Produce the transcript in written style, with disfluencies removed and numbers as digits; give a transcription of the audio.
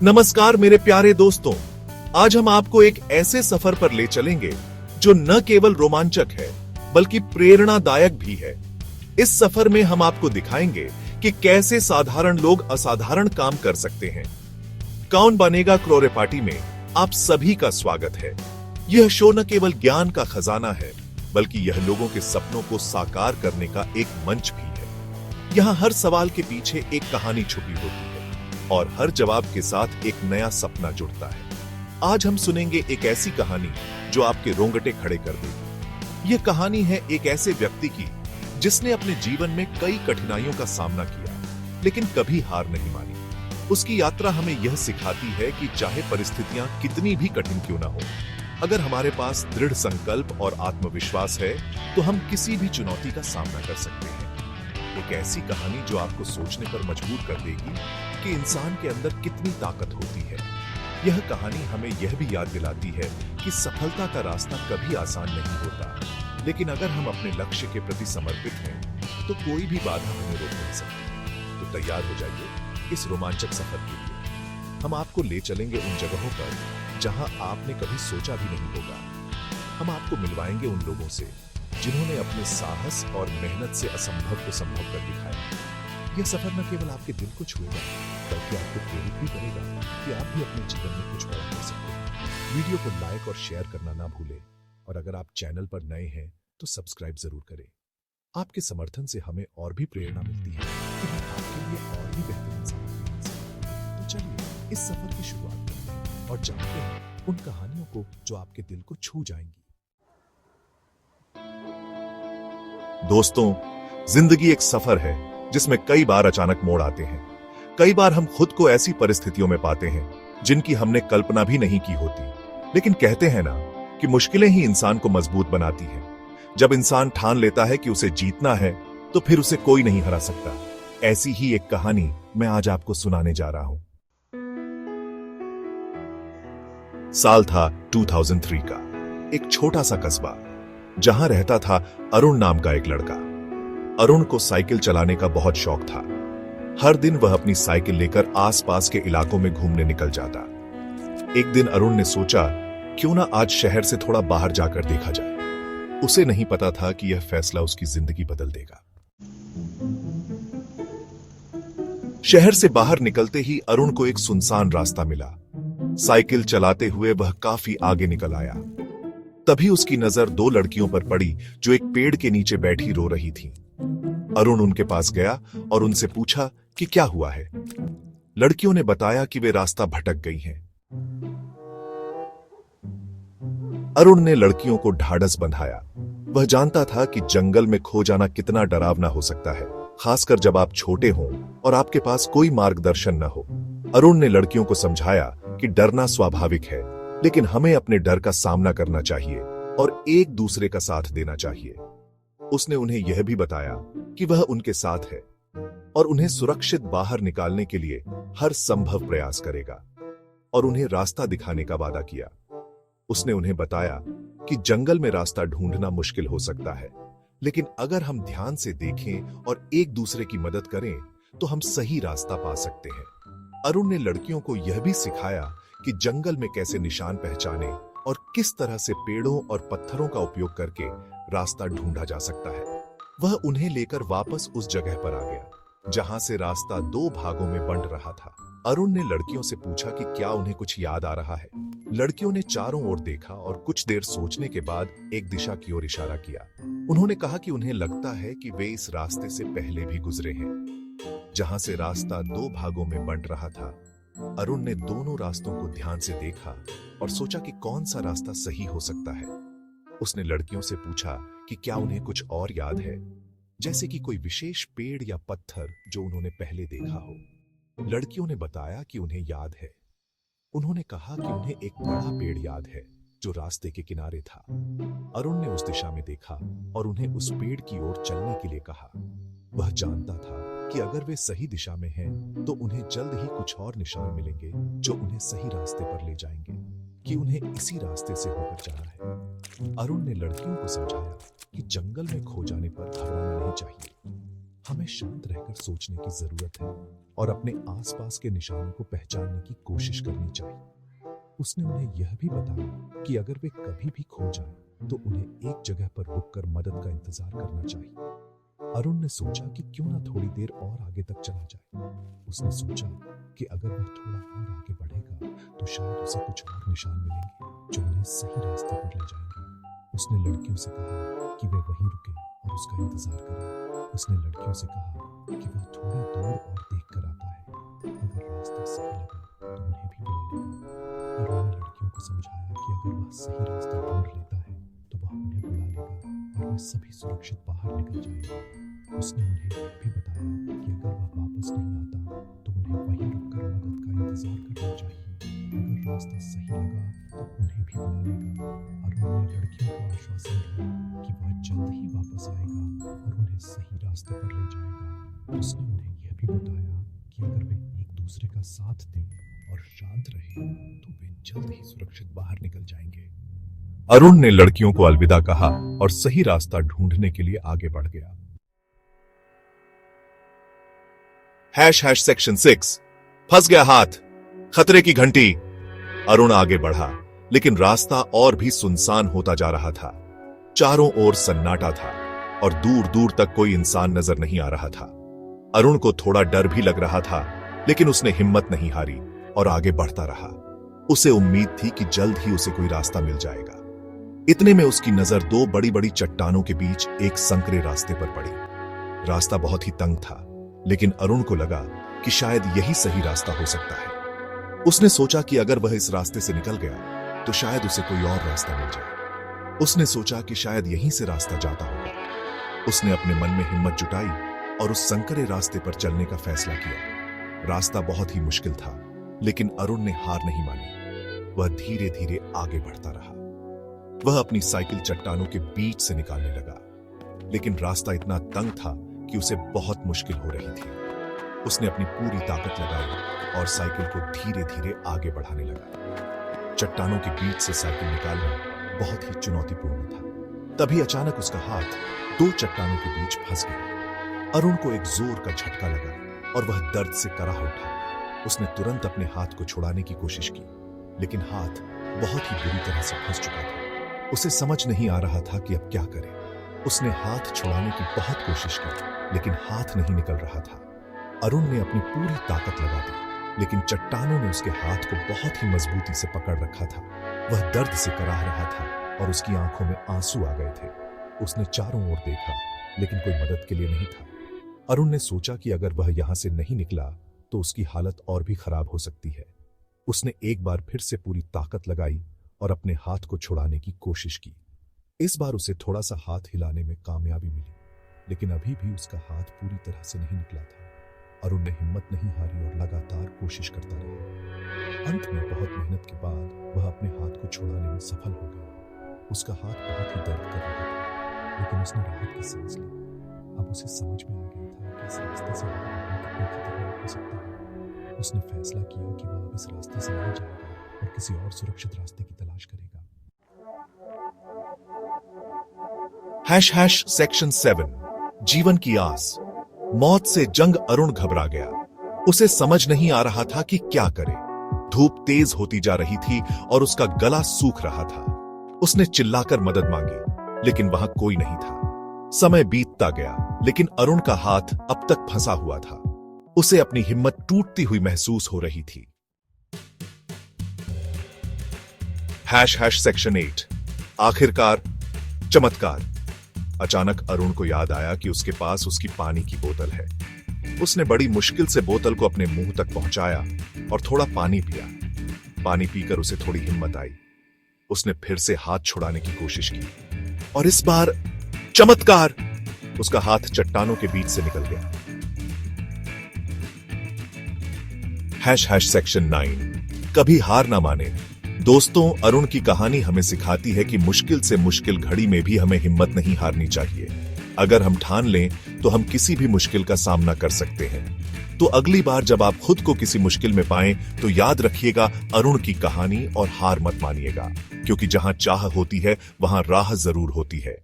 नमस्कार मेरे प्यारे दोस्तों, आज हम आपको एक ऐसे सफर पर ले चलेंगे जो न केवल रोमांचक है बल्कि प्रेरणादायक भी है। इस सफर में हम आपको दिखाएंगे कि कैसे साधारण लोग असाधारण काम कर सकते हैं। कौन बनेगा करोड़पति पार्टी में आप सभी का स्वागत है। यह शो न केवल ज्ञान का खजाना है बल्कि यह लोगों के सपनों को साकार करने का एक मंच भी है। यहाँ हर सवाल के पीछे एक कहानी छुपी होती है और हर जवाब के साथ एक नया सपना जुड़ता है। आज हम सुनेंगे एक ऐसी कहानी जो आपके रोंगटे खड़े कर देगी। यह कहानी है एक ऐसे व्यक्ति की जिसने अपने जीवन में कई कठिनाइयों का सामना किया लेकिन कभी हार नहीं मानी। उसकी यात्रा हमें यह सिखाती है कि चाहे परिस्थितियां कितनी भी कठिन क्यों ना हो, अगर हमारे पास दृढ़ संकल्प और आत्मविश्वास है तो हम किसी भी चुनौती का सामना कर सकते हैं। एक ऐसी कहानी जो आपको सोचने पर मजबूर कर देगी कि इंसान के अंदर कितनी ताकत होती है। यह कहानी हमें यह भी याद दिलाती है कि सफलता का रास्ता कभी आसान नहीं होता, लेकिन अगर हम अपने लक्ष्य के प्रति समर्पित हैं तो कोई भी बाधा हमें रोक नहीं सकती। तो तैयार हो जाइए इस रोमांचक सफर के लिए। हम आपको ले चलेंगे उन जगहों पर जहां आपने कभी सोचा भी नहीं होगा। हम आपको मिलवाएंगे उन लोगों से जिन्होंने अपने साहस और मेहनत से असंभव को संभव कर दिखाया। यह सफर न केवल आपके दिल को छुएगा बल्कि आपको प्रेरित भी करेगा कि आप भी अपने जीवन में कुछ बड़ा कर सकते हैं। वीडियो को लाइक और शेयर करना ना भूलें और अगर आप चैनल पर नए हैं तो सब्सक्राइब जरूर करें। आपके समर्थन से हमें और भी प्रेरणा मिलती है कि हम आपके लिए और भी बेहतरीन सामग्री बना सकें। तो चलिए इस सफर की शुरुआत करते हैं और जानते हैं उन कहानियों को जो आपके दिल को छू जाएंगी। दोस्तों, जिंदगी एक सफर है जिसमें कई बार अचानक मोड़ आते हैं। कई बार हम खुद को ऐसी परिस्थितियों में पाते हैं जिनकी हमने कल्पना भी नहीं की होती। लेकिन कहते हैं ना कि मुश्किलें ही इंसान को मजबूत बनाती हैं। जब इंसान ठान लेता है कि उसे जीतना है तो फिर उसे कोई नहीं हरा सकता। ऐसी ही एक कहानी मैं आज आपको सुनाने जा रहा हूं। साल था 2003 का। एक छोटा सा कस्बा जहां रहता था अरुण नाम का एक लड़का। अरुण को साइकिल चलाने का बहुत शौक था। हर दिन वह अपनी साइकिल लेकर आसपास के इलाकों में घूमने निकल जाता। एक दिन अरुण ने सोचा क्यों ना आज शहर से थोड़ा बाहर जाकर देखा जाए। उसे नहीं पता था कि यह फैसला उसकी जिंदगी बदल देगा। शहर से बाहर निकलते ही अरुण को एक सुनसान रास्ता मिला। साइकिल चलाते हुए वह काफी आगे निकल आया। तभी उसकी नजर दो लड़कियों पर पड़ी जो एक पेड़ के नीचे बैठी रो रही थीं। अरुण उनके पास गया और उनसे पूछा कि क्या हुआ है। लड़कियों ने बताया कि वे रास्ता भटक गई हैं। अरुण ने लड़कियों को ढाढ़स बंधाया। वह जानता था कि जंगल में खो जाना कितना डरावना हो सकता है, खासकर जब आप छोटे हों और आपके पास कोई मार्गदर्शन न हो। अरुण ने लड़कियों को समझाया कि डरना स्वाभाविक है, लेकिन हमें अपने डर का सामना करना चाहिए और एक दूसरे का साथ देना चाहिए। उसने उन्हें यह भी बताया कि वह उनके साथ है और उन्हें सुरक्षित बाहर निकालने के लिए हर संभव प्रयास करेगा और उन्हें रास्ता दिखाने का वादा किया। उसने उन्हें बताया कि जंगल में रास्ता ढूंढना मुश्किल हो सकता है, लेकिन अगर हम ध्यान से देखें और एक दूसरे की मदद करें तो हम सही रास्ता पा सकते हैं। अरुण ने लड़कियों को यह भी सिखाया कि जंगल में कैसे निशान पहचाने और किस तरह से पेड़ों और पत्थरों का उपयोग करके रास्ता ढूंढा जा सकता है। वह उन्हें लेकर वापस उस जगह पर आ गया जहां से रास्ता दो भागों में बंट रहा था। अरुण ने लड़कियों से पूछा कि क्या उन्हें कुछ याद आ रहा है। लड़कियों ने चारों ओर देखा और कुछ देर सोचने के बाद एक दिशा की ओर इशारा किया। उन्होंने कहा कि उन्हें लगता है कि वे इस रास्ते से पहले भी गुजरे हैं। जहां से रास्ता दो भागों में बंट रहा था, अरुण ने दोनों रास्तों को ध्यान से देखा और सोचा कि कौन सा रास्ता सही हो सकता है। उसने लड़कियों से पूछा कि क्या उन्हें कुछ और याद है, जैसे कि कोई विशेष पेड़ या पत्थर जो उन्होंने पहले देखा हो। लड़कियों ने बताया कि उन्हें याद है। उन्होंने कहा कि उन्हें एक बड़ा पेड़ याद है जो रास्ते के किनारे था। अरुण ने उस दिशा में देखा और उन्हें उस पेड़ की ओर चलने के लिए कहा। वह जानता था कि अगर वे सही दिशा में हैं तो उन्हें जल्द ही कुछ और निशान मिलेंगे जो उन्हें सही रास्ते पर ले जाएंगे, कि उन्हें इसी रास्ते से होकर जाना है। अरुण ने लड़कियों को समझाया कि जंगल में खो जाने पर घबराना नहीं चाहिए। हमें शांत रहकर सोचने की जरूरत है और अपने आसपास के निशानों को पहचानने की कोशिश करनी चाहिए। उसने उन्हें यह भी बताया कि अगर वे कभी भी खो जाएं, तो उन्हें एक जगह पर रुककर मदद का इंतजार करना चाहिए। अरुण ने सोचा कि क्यों ना थोड़ी देर और आगे तक चला जाए। उसने सोचा कि अगर वह थोड़ा और आगे बढ़ेगा तो शायद उसे कुछ और निशान मिलेंगे जो उन्हें सही रास्ते पर ले जाएंगे। उसने लड़कियों से कहा कि वे वहीं रुकें और उसका इंतजार करें। उसने लड़कियों से कहा कि वह थोड़ी दूर और देखकर आता है, अगर रास्ता सही लगा तो उन्हें भी बुला लेगा। अरुण ने लड़कियों को समझाया कि अगर वह सही रास्ता ढूंढ लेता है तो वह उन्हें बुला लेगा और वे सभी सुरक्षित बाहर निकल जाएंगे। उसने उन्हें यह भी बताया कि अगर वह वापस नहीं आता तो उन्हें वहीं रुककर मदद का इंतजार करना चाहिए। अगर रास्ता सही लगा तो उन्हें भी बुला लेगा। अरुण ने लड़कियों को आश्वासन दिया कि वह जल्द ही वापस आएगा और उन्हें सही रास्ते पर ले जाएगा। उसने उन्हें यह भी बताया कि अगर वे एक दूसरे का साथ दें और शांत रहें तो वे जल्द ही सुरक्षित बाहर निकल जाएंगे। अरुण ने लड़कियों को अलविदा कहा और सही रास्ता ढूंढने के लिए आगे बढ़ गया। सेक्शन 6 फंस गया हाथ, खतरे की घंटी। अरुण आगे बढ़ा, लेकिन रास्ता और भी सुनसान होता जा रहा था। चारों ओर सन्नाटा था और दूर दूर तक कोई इंसान नजर नहीं आ रहा था। अरुण को थोड़ा डर भी लग रहा था, लेकिन उसने हिम्मत नहीं हारी और आगे बढ़ता रहा। उसे उम्मीद थी कि जल्द ही उसे कोई रास्ता मिल जाएगा। इतने में उसकी नजर दो बड़ी बड़ी चट्टानों के बीच एक संकरे रास्ते पर पड़ी। रास्ता बहुत ही तंग था, लेकिन अरुण को लगा कि शायद यही सही रास्ता हो सकता है। उसने सोचा कि अगर वह इस रास्ते से निकल गया तो शायद उसे कोई और रास्ता मिल जाए। उसने सोचा कि शायद यहीं से रास्ता जाता होगा। उसने अपने मन में हिम्मत जुटाई और उस संकरे रास्ते पर चलने का फैसला किया। रास्ता बहुत ही मुश्किल था, लेकिन अरुण ने हार नहीं मानी। वह धीरे धीरे आगे बढ़ता रहा। वह अपनी साइकिल चट्टानों के बीच से निकालने लगा, लेकिन रास्ता इतना तंग था कि उसे बहुत मुश्किल हो रही थी। उसने अपनी पूरी ताकत लगाई और साइकिल को धीरे धीरे आगे बढ़ाने लगा। चट्टानों के बीच से साइकिल निकालना बहुत ही चुनौतीपूर्ण था। तभी अचानक उसका हाथ दो चट्टानों के बीच फंस गया। अरुण को एक जोर का झटका लगा और वह दर्द से कराह उठा। उसने तुरंत अपने हाथ को छुड़ाने की कोशिश की, लेकिन हाथ बहुत ही बुरी तरह से फंस चुका था। उसे समझ नहीं आ रहा था कि अब क्या करे। उसने हाथ छुड़ाने की बहुत कोशिश की, लेकिन हाथ नहीं निकल रहा था। अरुण ने अपनी पूरी ताकत लगा दी, लेकिन चट्टानों ने उसके हाथ को बहुत ही मजबूती से पकड़ रखा था। वह दर्द से कराह रहा था और उसकी आंखों में आंसू आ गए थे। उसने चारों ओर देखा, लेकिन कोई मदद के लिए नहीं था। अरुण ने सोचा कि अगर वह यहां से नहीं निकला तो उसकी हालत और भी खराब हो सकती है। उसने एक बार फिर से पूरी ताकत लगाई और अपने हाथ को छुड़ाने की कोशिश की। इस बार उसे थोड़ा सा हाथ हिलाने में कामयाबी मिली, लेकिन अभी भी उसका हाथ पूरी तरह से नहीं निकला था। अरुण ने हिम्मत नहीं हारी और लगातार कोशिश करता रहा। अंत में बहुत मेहनत के बाद वह अपने हाथ को छुड़ाने में सफल हो गया। उसका हाथ बहुत ही दर्द कर रहा था, लेकिन उसने राहत की सांस ली। अब उसे समझ में आ गया था कि इस रास्ते से आगे बढ़ना कितना खतरनाक हो सकता है। उसने फैसला किया कि वह अब इस रास्ते से नहीं जाएगा और किसी और सुरक्षित रास्ते की तलाश करेगा। सेक्शन 7 जीवन की आस। मौत से जंग। अरुण घबरा गया। उसे समझ नहीं आ रहा था कि क्या करे। धूप तेज होती जा रही थी और उसका गला सूख रहा था। उसने चिल्लाकर मदद मांगी, लेकिन वहां कोई नहीं था। समय बीतता गया, लेकिन अरुण का हाथ अब तक फंसा हुआ था। उसे अपनी हिम्मत टूटती हुई महसूस हो रही थी। सेक्शन 8 आखिरकार चमत्कार। अचानक अरुण को याद आया कि उसके पास उसकी पानी की बोतल है। उसने बड़ी मुश्किल से बोतल को अपने मुंह तक पहुंचाया और थोड़ा पानी पिया। पानी पीकर उसे थोड़ी हिम्मत आई। उसने फिर से हाथ छुड़ाने की कोशिश की और इस बार चमत्कार, उसका हाथ चट्टानों के बीच से निकल गया। सेक्शन 9 कभी हार ना माने। दोस्तों, अरुण की कहानी हमें सिखाती है कि मुश्किल से मुश्किल घड़ी में भी हमें हिम्मत नहीं हारनी चाहिए। अगर हम ठान लें तो हम किसी भी मुश्किल का सामना कर सकते हैं। तो अगली बार जब आप खुद को किसी मुश्किल में पाएं तो याद रखिएगा अरुण की कहानी और हार मत मानिएगा, क्योंकि जहां चाह होती है वहां राह जरूर होती है।